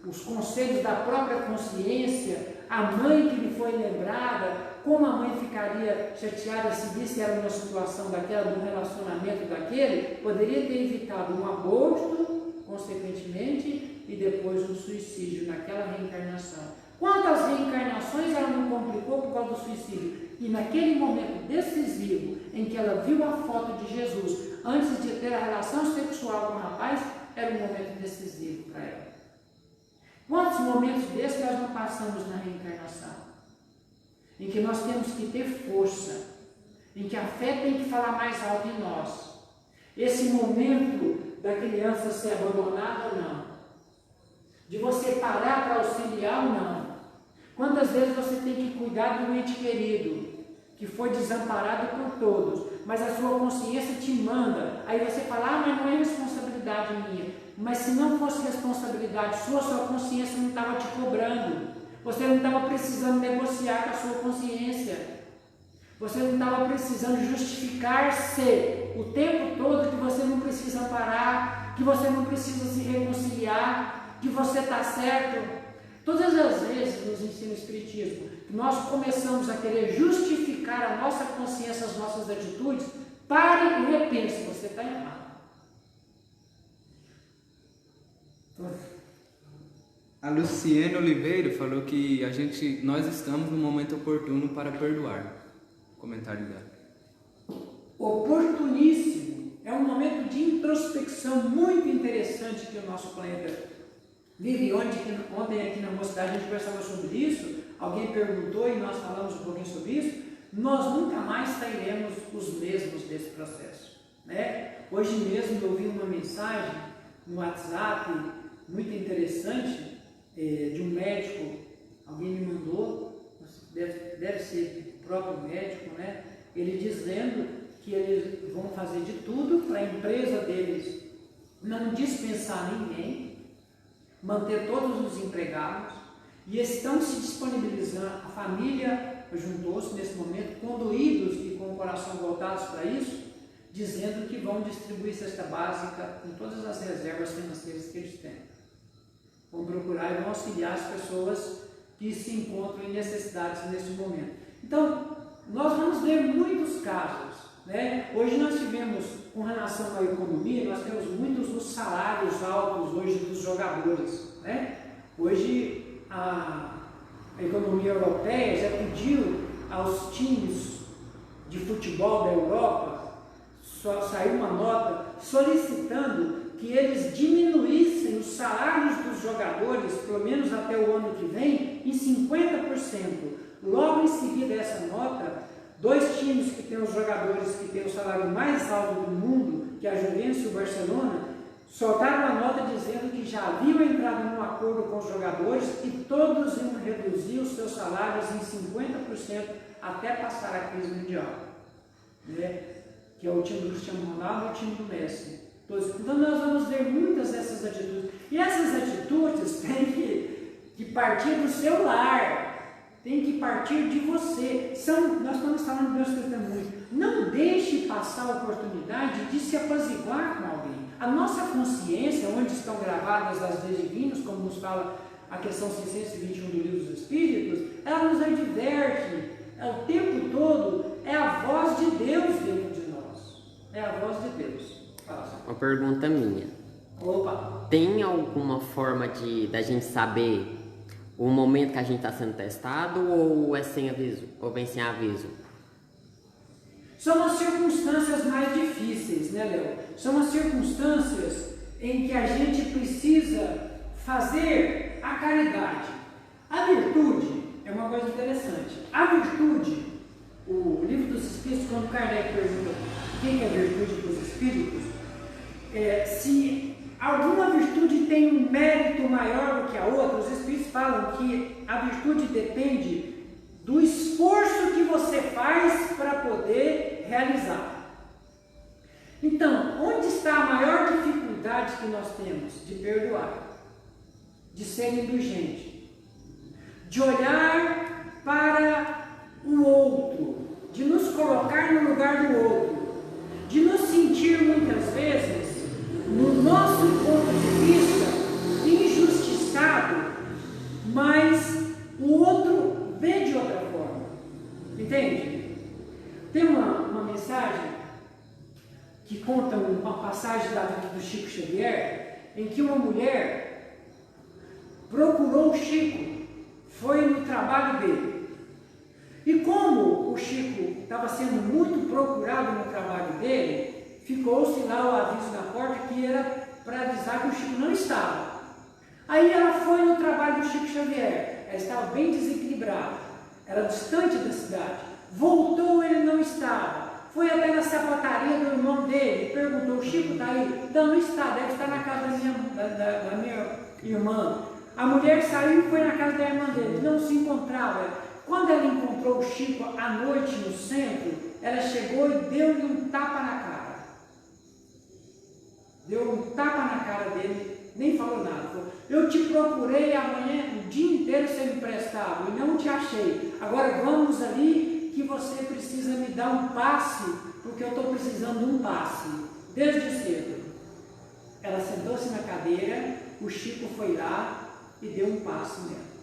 os conselhos da própria consciência, a mãe que lhe foi lembrada, como a mãe ficaria chateada se visse ela numa situação daquela, num relacionamento daquele, poderia ter evitado um aborto, consequentemente, e depois um suicídio naquela reencarnação. Quantas reencarnações ela não complicou por causa do suicídio? E naquele momento decisivo, em que ela viu a foto de Jesus, antes de ter a relação sexual com o rapaz, era um momento decisivo para ela. Quantos momentos desses nós não passamos na reencarnação? Em que nós temos que ter força, em que a fé tem que falar mais alto em nós. Esse momento da criança ser abandonada ou não, de você parar para auxiliar ou não. Quantas vezes você tem que cuidar do ente querido, que foi desamparado por todos, mas a sua consciência te manda, aí você fala, mas não é responsabilidade minha. Mas se não fosse responsabilidade sua consciência não estava te cobrando. Você não estava precisando negociar com a sua consciência. Você não estava precisando justificar-se o tempo todo que você não precisa parar, que você não precisa se reconciliar, que você está certo. Todas as vezes nos ensina o Espiritismo que nós começamos a querer justificar a nossa consciência, as nossas atitudes, pare e repense, você está errado. A Luciene Oliveira falou que nós estamos no momento oportuno para perdoar. Comentário dela. Oportuníssimo. É um momento de introspecção muito interessante que o nosso planeta vive ontem aqui na mocidade a gente conversava sobre isso, alguém perguntou e nós falamos um pouquinho sobre isso, nós nunca mais sairemos os mesmos desse processo, né? Hoje mesmo eu vi uma mensagem no WhatsApp muito interessante de um médico, alguém me mandou, deve ser o próprio médico, né? Ele dizendo que eles vão fazer de tudo para a empresa deles não dispensar ninguém, manter todos os empregados, e estão se disponibilizando, a família juntou-se nesse momento, conduídos e com o coração voltados para isso, dizendo que vão distribuir cesta básica com todas as reservas financeiras que eles têm. Vão procurar e vão auxiliar as pessoas que se encontram em necessidades nesse momento. Então, nós vamos ver muitos casos, né? Hoje nós tivemos, com relação à economia, nós temos muitos os salários altos hoje dos jogadores, né? Hoje a economia europeia já pediu aos times de futebol da Europa, saiu uma nota solicitando que eles diminuíssem os salários dos jogadores, pelo menos até o ano que vem, em 50%. Logo em seguida dessa nota, dois times que têm os jogadores que têm o salário mais alto do mundo, que é a Juventus e o Barcelona, soltaram uma nota dizendo que já haviam entrado num acordo com os jogadores e todos iam reduzir os seus salários em 50% até passar a crise mundial, né? Que é o time do Cristiano Ronaldo e o time do Messi. Então nós vamos ver muitas dessas atitudes. E essas atitudes têm que partir do seu lar, tem que partir de você. Nós estamos falando de Deus testemunho. Não deixe passar a oportunidade de se apaziguar com alguém. A nossa consciência, onde estão gravadas as leis divinas, como nos fala a questão 621 do Livro dos Espíritos, ela nos adverte, o tempo todo, é a voz de Deus dentro de nós. É a voz de Deus. Uma pergunta minha. Opa! Tem alguma forma da gente saber o momento que a gente está sendo testado ou é sem aviso? Ou vem sem aviso? São as circunstâncias mais difíceis, né, Léo? São as circunstâncias em que a gente precisa fazer a caridade. A virtude é uma coisa interessante. A virtude, o Livro dos Espíritos, quando Kardec pergunta o que é virtude para os Espíritos, se alguma virtude tem um mérito maior do que a outra, os Espíritos falam que a virtude depende do esforço que você faz para poder realizar. Então, onde está a maior dificuldade que nós temos? De perdoar, de ser indulgente, de olhar para o outro, de nos colocar no lugar do outro, de nos sentir muitas vezes, no nosso ponto de vista, injustiçado, mas o outro vê de outra forma. Entende? Tem uma mensagem que conta uma passagem da vida do Chico Xavier, em que uma mulher procurou o Chico, foi no trabalho dele. E como o Chico estava sendo muito procurado no trabalho dele, ficou-se lá o aviso na porta que era para avisar que o Chico não estava. Aí ela foi no trabalho do Chico Xavier, ela estava bem desequilibrada, era distante da cidade, voltou, ele não estava, foi até na sapataria do irmão dele, perguntou, o Chico está aí? Não está, deve estar na casa da minha irmã. A mulher saiu e foi na casa da irmã dele, não se encontrava. Quando ela encontrou o Chico à noite no centro, ela chegou e deu-lhe um tapa na cara. Deu um tapa na cara dele, nem falou nada. Falou, eu te procurei amanhã, o dia inteiro você me prestava e não te achei. Agora vamos ali que você precisa me dar um passe, porque eu estou precisando de um passe, desde cedo. Ela sentou-se na cadeira, o Chico foi lá e deu um passe nela.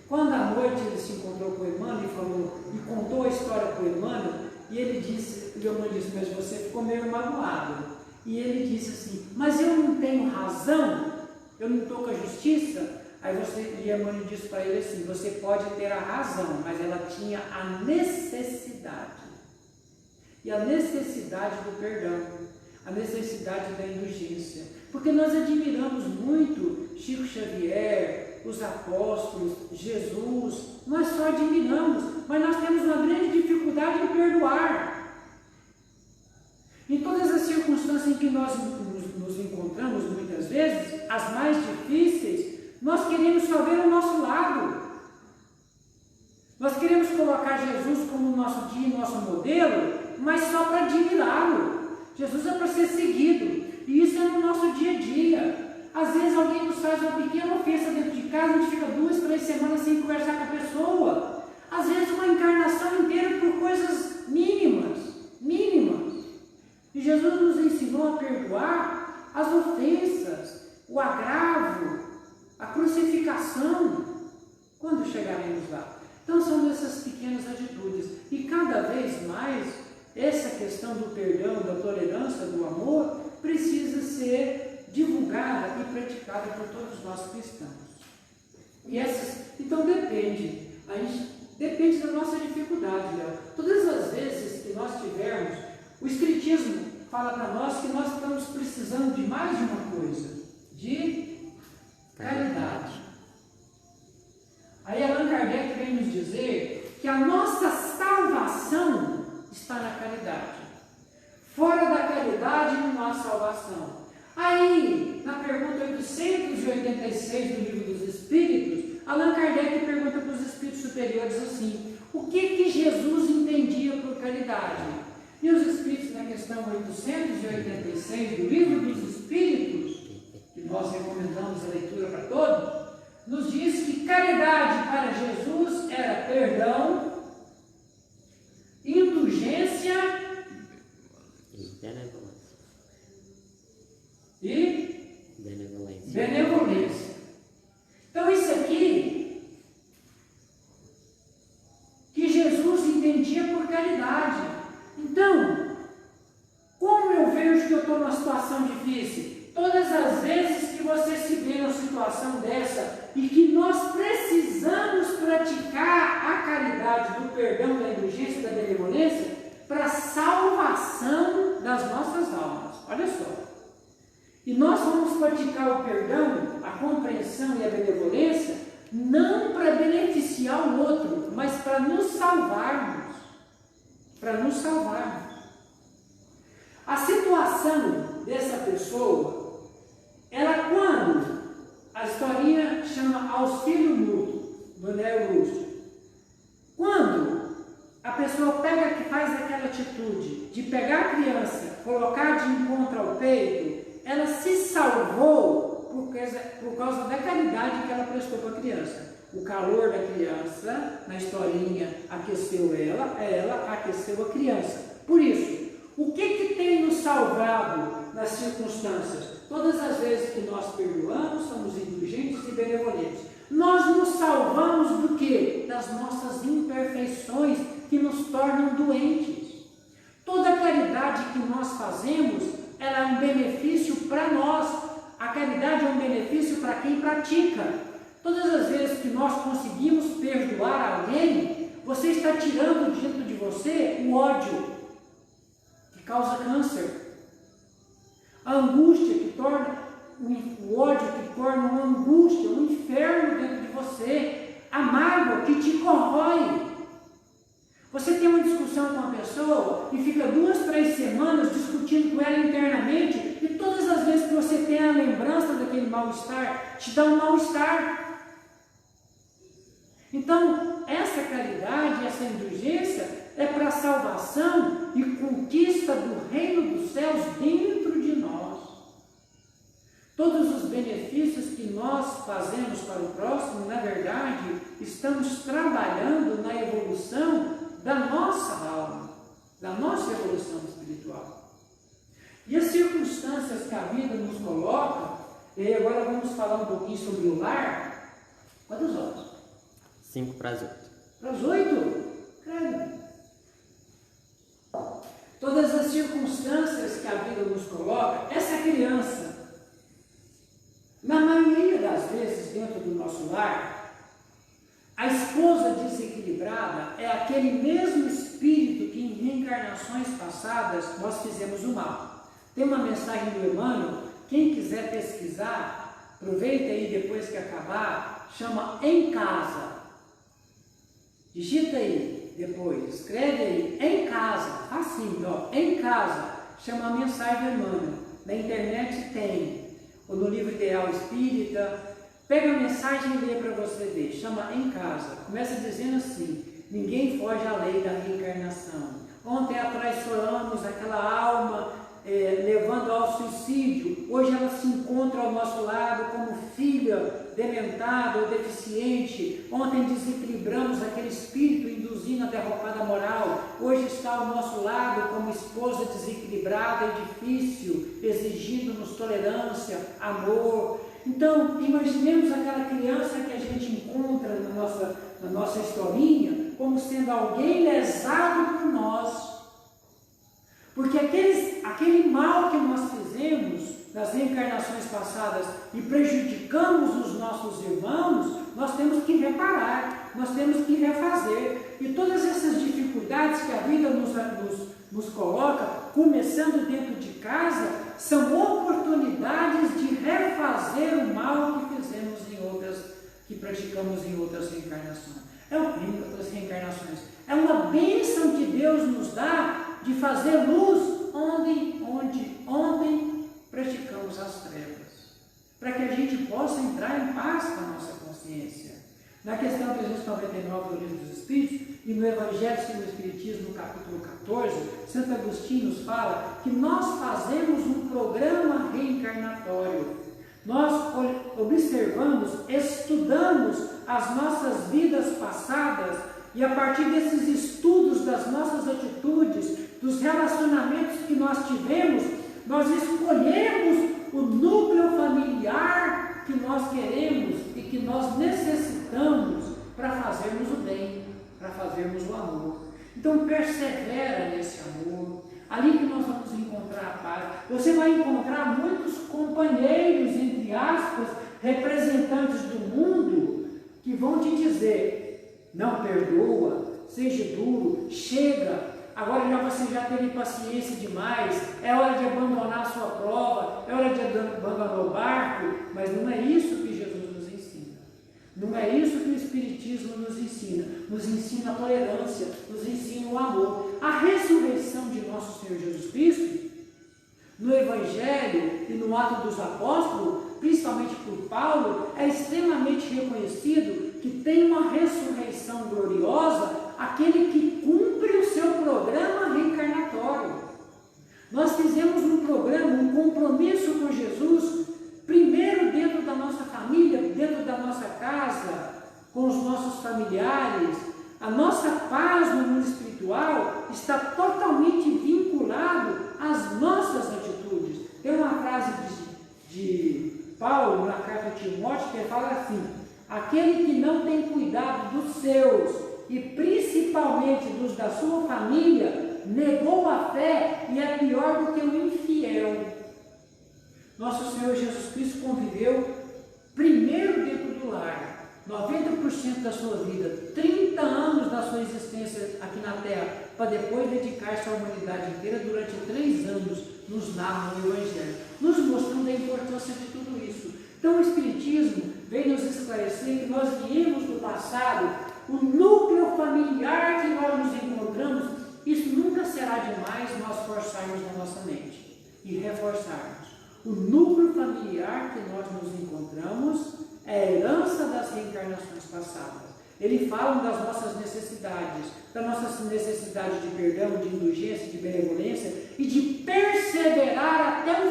Quando à noite ele se encontrou com o irmão e contou a história para o irmão, e ele disse, o irmão disse, mas você ficou meio magoado. E ele disse assim, mas eu não tenho razão, eu não estou com a justiça. Aí e a irmã disse para ele assim, você pode ter a razão, mas ela tinha a necessidade. E a necessidade do perdão, a necessidade da indulgência. Porque nós admiramos muito Chico Xavier, os apóstolos, Jesus, nós só admiramos, mas nós temos uma grande dificuldade em perdoar. Em todas as circunstâncias em que nós nos encontramos, muitas vezes, as mais difíceis, nós queremos só ver o nosso lado. Nós queremos colocar Jesus como nosso guia e nosso modelo, mas só para admirá-lo. Jesus é para ser seguido, e isso é no nosso dia a dia. Às vezes alguém nos faz uma pequena ofensa dentro de casa, a gente fica 2, 3 semanas sem conversar com a pessoa. Às vezes uma encarnação inteira por coisas mínimas. E Jesus nos ensinou a perdoar as ofensas, o agravo, a crucificação, quando chegaremos lá. Então são essas pequenas atitudes. E cada vez mais, essa questão do perdão, da tolerância, do amor, precisa ser divulgada e praticada por todos nós cristãos. Então depende da nossa dificuldade, Léo. Todas as vezes que nós tivermos, o Espiritismo fala para nós que nós estamos precisando de mais de uma coisa, de caridade. Aí Allan Kardec vem nos dizer que a nossa salvação está na caridade. Fora da caridade não há salvação. Aí, na pergunta 886 do Livro dos Espíritos, Allan Kardec pergunta para os espíritos superiores assim: o que Jesus entendia por caridade? E os espíritos, na questão 886 do Livro dos Espíritos, que nós recomendamos a leitura para todos, nos diz que caridade para Jesus era perdão, indulgência e benevolência. Então isso aqui que Jesus entendia por caridade. Então, como eu vejo que eu estou numa situação difícil? Todas as vezes que você se vê numa situação dessa e que nós precisamos praticar a caridade do perdão, da indulgência e da benevolência para a salvação das nossas almas. Olha só. E nós vamos praticar o perdão, a compreensão e a benevolência não para beneficiar o outro, mas para nos salvarmos. A situação dessa pessoa, ela quando a historinha chama auxílio mútuo, do Neo Lúcio, quando a pessoa faz aquela atitude de pegar a criança, colocar de encontro ao peito, ela se salvou por causa da caridade que ela prestou para a criança. O calor da criança, na historinha, aqueceu ela aqueceu a criança. Por isso, o que tem nos salvado nas circunstâncias? Todas as vezes que nós perdoamos, somos indulgentes e benevolentes. Nós nos salvamos do quê? Das nossas imperfeições que nos tornam doentes. Toda a caridade que nós fazemos, ela é um benefício para nós. A caridade é um benefício para quem pratica. Todas as vezes que nós conseguimos perdoar alguém, você está tirando dentro de você o ódio, que causa câncer. A angústia que torna, o ódio que torna uma angústia, um inferno dentro de você. A mágoa que te corrói. Você tem uma discussão com uma pessoa e fica 2, 3 semanas discutindo com ela internamente, e todas as vezes que você tem a lembrança daquele mal-estar, te dá um mal-estar. Então, essa caridade, essa indulgência é para a salvação e conquista do reino dos céus dentro de nós. Todos os benefícios que nós fazemos para o próximo, na verdade, estamos trabalhando na evolução da nossa alma, da nossa evolução espiritual. E as circunstâncias que a vida nos coloca, e agora vamos falar um pouquinho sobre o lar. Quantas horas? 5 para as 8. Para as 8? Credo. Todas as circunstâncias que a vida nos coloca, essa criança, na maioria das vezes dentro do nosso lar, a esposa desequilibrada é aquele mesmo espírito que em reencarnações passadas nós fizemos o mal. Tem uma mensagem do Emmanuel, quem quiser pesquisar, Aproveita aí depois que acabar, chama Em Casa. Digita aí depois, escreve aí, Em Casa, assim, ó, Em Casa, chama a mensagem Emmanuel. Na internet tem, ou no livro Ideal Espírita, pega a mensagem e lê para você ver, chama Em Casa. Começa dizendo assim: ninguém foge à lei da reencarnação. Ontem atrás choramos aquela alma levando ao suicídio, hoje ela se encontra ao nosso lado como filha dementada ou deficiente. Ontem desequilibramos aquele espírito induzindo a derropada moral, hoje está ao nosso lado como esposa desequilibrada e difícil, exigindo-nos tolerância, amor. Então, imaginemos aquela criança que a gente encontra na nossa historinha como sendo alguém lesado por nós. Porque aquele mal que nós fizemos nas reencarnações passadas e prejudicamos os nossos irmãos, nós temos que reparar, nós temos que refazer. E todas essas dificuldades que a vida nos coloca, começando dentro de casa, são oportunidades de refazer o mal que fizemos que praticamos em outras reencarnações. É o primo das reencarnações. É uma bênção que Deus nos dá de fazer luz onde ontem praticamos as trevas, para que a gente possa entrar em paz com a nossa consciência. Na questão 399 do Livro dos Espíritos e no Evangelho segundo o Espiritismo, no capítulo 14, Santo Agostinho nos fala que nós fazemos um programa reencarnatório. Nós observamos, estudamos as nossas vidas passadas e a partir desses estudos das nossas atitudes, dos relacionamentos que nós tivemos, nós escolhemos o núcleo familiar que nós queremos e que nós necessitamos para fazermos o bem, para fazermos o amor. Então persevera nesse amor, ali que nós vamos encontrar a paz. Você vai encontrar muitos companheiros, entre aspas, representantes do mundo, que vão te dizer: não perdoa, seja duro, chega, agora você já teve paciência demais, é hora de abandonar a sua prova, é hora de abandonar o barco. Mas não é isso que Jesus nos ensina, não é isso que o Espiritismo nos ensina a tolerância, nos ensina o amor. A ressurreição de nosso Senhor Jesus Cristo, no Evangelho e no Ato dos Apóstolos, principalmente por Paulo, é extremamente reconhecido que tem uma ressurreição gloriosa aquele que cumpre o seu programa reencarnatório. Nós fizemos um programa, um compromisso com Jesus, primeiro dentro da nossa família, dentro da nossa casa, com os nossos familiares. A nossa paz no mundo espiritual está totalmente vinculado às nossas atitudes. Tem uma frase de Paulo na carta de Timóteo que fala assim: aquele que não tem cuidado dos seus e principalmente dos da sua família, negou a fé e é pior do que o infiel. Nosso Senhor Jesus Cristo conviveu primeiro dentro do lar, 90% da sua vida, 30 anos da sua existência aqui na Terra, para depois dedicar-se à humanidade inteira durante 3 anos, nos narra no Evangelho, nos mostrando a importância de tudo isso. Então o Espiritismo vem nos esclarecer que nós viemos do passado, o núcleo familiar que nós nos encontramos, isso nunca será demais nós forçarmos na nossa mente e reforçarmos. O núcleo familiar que nós nos encontramos é a herança das reencarnações passadas. Ele fala das nossas necessidades, da nossa necessidade de perdão, de indulgência, de benevolência e de perseverar até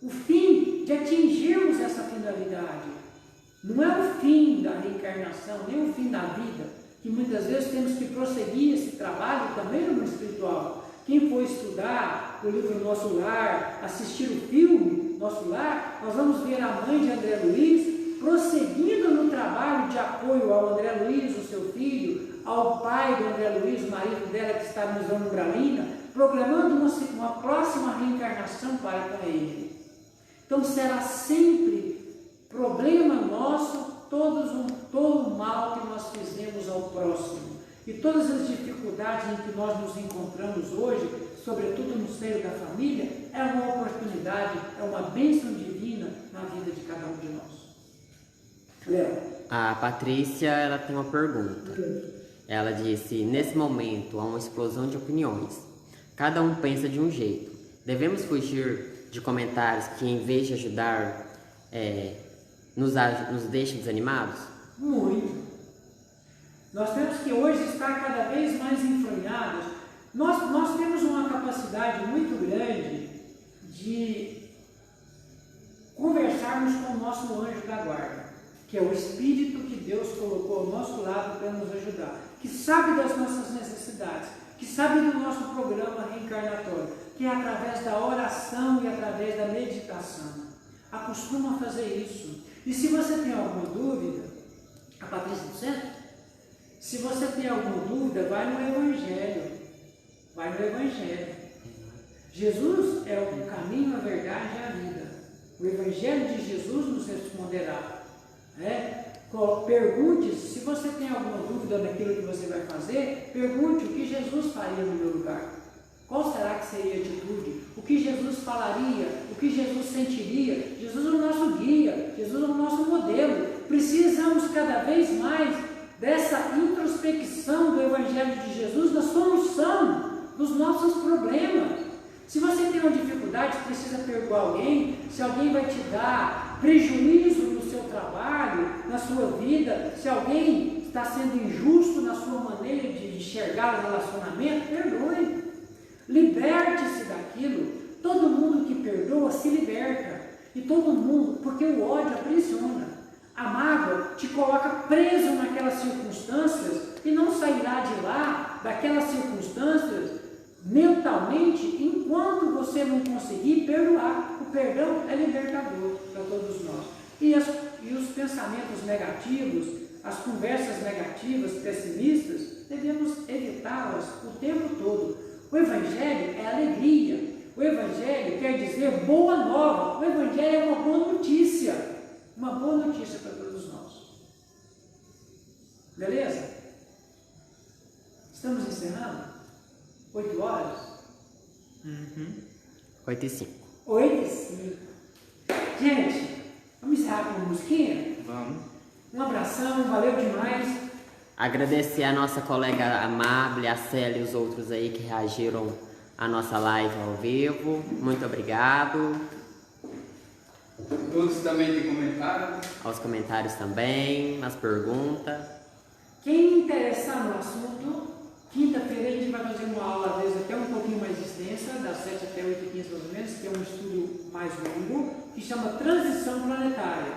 o fim de atingirmos essa finalidade. Não é o fim da reencarnação, nem o fim da vida, que muitas vezes temos que prosseguir esse trabalho também no mundo espiritual. Quem for estudar o livro Nosso Lar, assistir o filme Nosso Lar, nós vamos ver a mãe de André Luiz prosseguindo no trabalho de apoio ao André Luiz, o seu filho, ao pai do André Luiz, o marido dela que está no Zona Umbralina, programando uma próxima reencarnação para com ele. Então será sempre problema nosso todo o mal que nós fizemos ao próximo. E todas as dificuldades em que nós nos encontramos hoje, sobretudo no seio da família, é uma oportunidade, é uma bênção divina na na vida de cada um de nós. Léo. A Patrícia, ela tem uma pergunta. Ela disse: nesse momento há uma explosão de opiniões. Cada um pensa de um jeito. Devemos fugir de comentários que, em vez de ajudar, nos deixam desanimados? Muito. Nós temos que hoje estar cada vez mais enfronhados. Nós temos uma capacidade muito grande de conversarmos com o nosso anjo da guarda, que é o Espírito que Deus colocou ao nosso lado para nos ajudar, que sabe das nossas necessidades, que sabe do nosso programa reencarnatório, que é através da oração e através da meditação. Acostuma a fazer isso. E se você tem alguma dúvida, a Patrícia do Centro, se você tem alguma dúvida, vai no Evangelho. Vai no Evangelho. Jesus é o caminho, a verdade e a vida. O Evangelho de Jesus nos responderá. Pergunte, se você tem alguma dúvida naquilo que você vai fazer, pergunte o que Jesus faria no meu lugar. Qual será que seria a atitude? O que Jesus falaria? O que Jesus sentiria? Jesus é o nosso guia, Jesus é o nosso modelo. Precisamos cada vez mais dessa introspecção do Evangelho de Jesus, da solução dos nossos problemas. Se você tem uma dificuldade, precisa perdoar alguém, se alguém vai te dar prejuízo no seu trabalho, na sua vida, se alguém está sendo injusto na sua maneira de enxergar o relacionamento, perdoe. Liberte-se daquilo. Todo mundo que perdoa se liberta. E todo mundo, porque o ódio aprisiona. A mágoa te coloca preso naquelas circunstâncias e não sairá de lá, daquelas circunstâncias, mentalmente, enquanto você não conseguir perdoar. O perdão é libertador para todos nós. E os pensamentos negativos, as conversas negativas, pessimistas, devemos evitá-las o tempo todo. O Evangelho é alegria. O Evangelho quer dizer boa nova. O Evangelho é uma boa notícia. Uma boa notícia para todos nós. Beleza? Estamos encerrando? 8 horas? 8h05. 8h05. Gente, vamos encerrar com uma musiquinha? Vamos. Um abração, valeu demais. Agradecer a nossa colega Amable, a Célia e os outros aí que reagiram à nossa live ao vivo. Muito obrigado. Todos também que comentaram. Aos comentários também, as perguntas. Quem interessar no assunto, quinta-feira a gente vai fazer uma aula, às vezes até um pouquinho mais extensa, das 7 até 8h15 mais ou menos, que é um estudo mais longo, que chama Transição Planetária.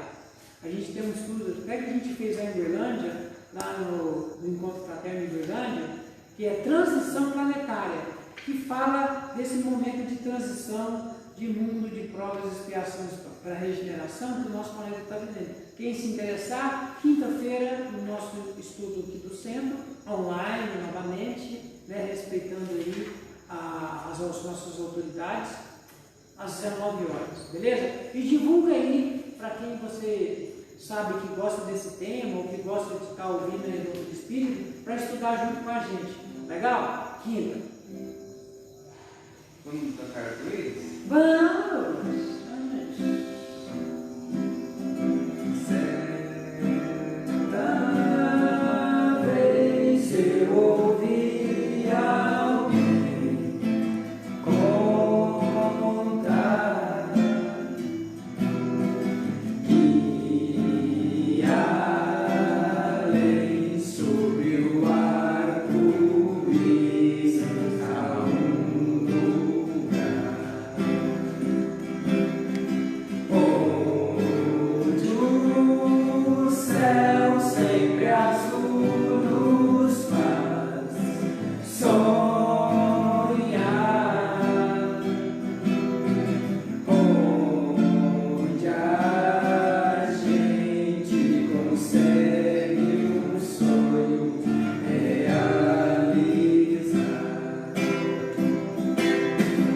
A gente tem um estudo, até que a gente fez lá em Uberlândia, lá no Encontro Fraterno de Uberlândia, que é Transição Planetária, que fala desse momento de transição de mundo, de provas e expiações para a regeneração que o nosso planeta está vivendo. Quem se interessar, quinta-feira, no nosso estudo aqui do centro, online, novamente, respeitando aí as nossas autoridades, às 19 horas, beleza? E divulga aí para quem você sabe que gosta desse tema ou que gosta de estar ouvindo aí do Espírito, para estudar junto com a gente. Legal? Quinta. Vamos tocar com eles? Vamos! Certa vez eu ouvi alguém contar que além sobre o arco-íris há um lugar onde o céu sempre azul nos faz sonhar, onde a gente consegue um sonho realizar.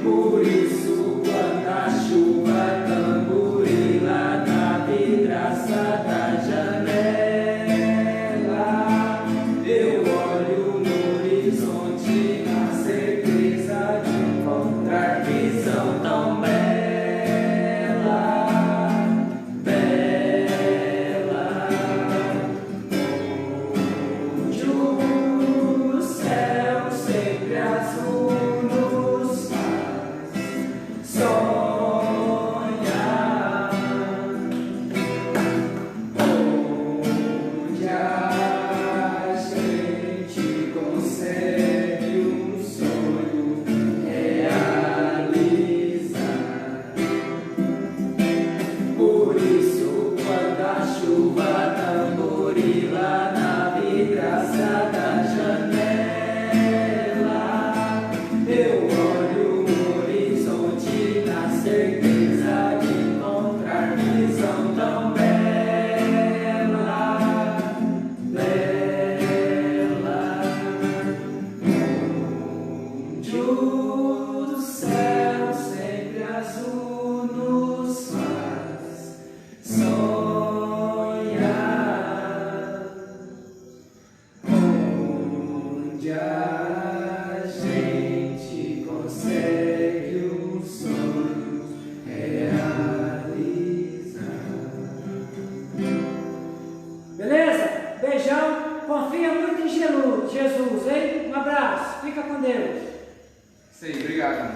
Por isso, quando a chuva tamborila na vidraça da janela, eu olho no horizonte na certeza de encontrar visão tão bela. onde a gente consegue um sonho realizar. Beleza? Beijão. Confia muito em Jesus, hein? Um abraço. Fica com Deus. Isso aí, obrigado.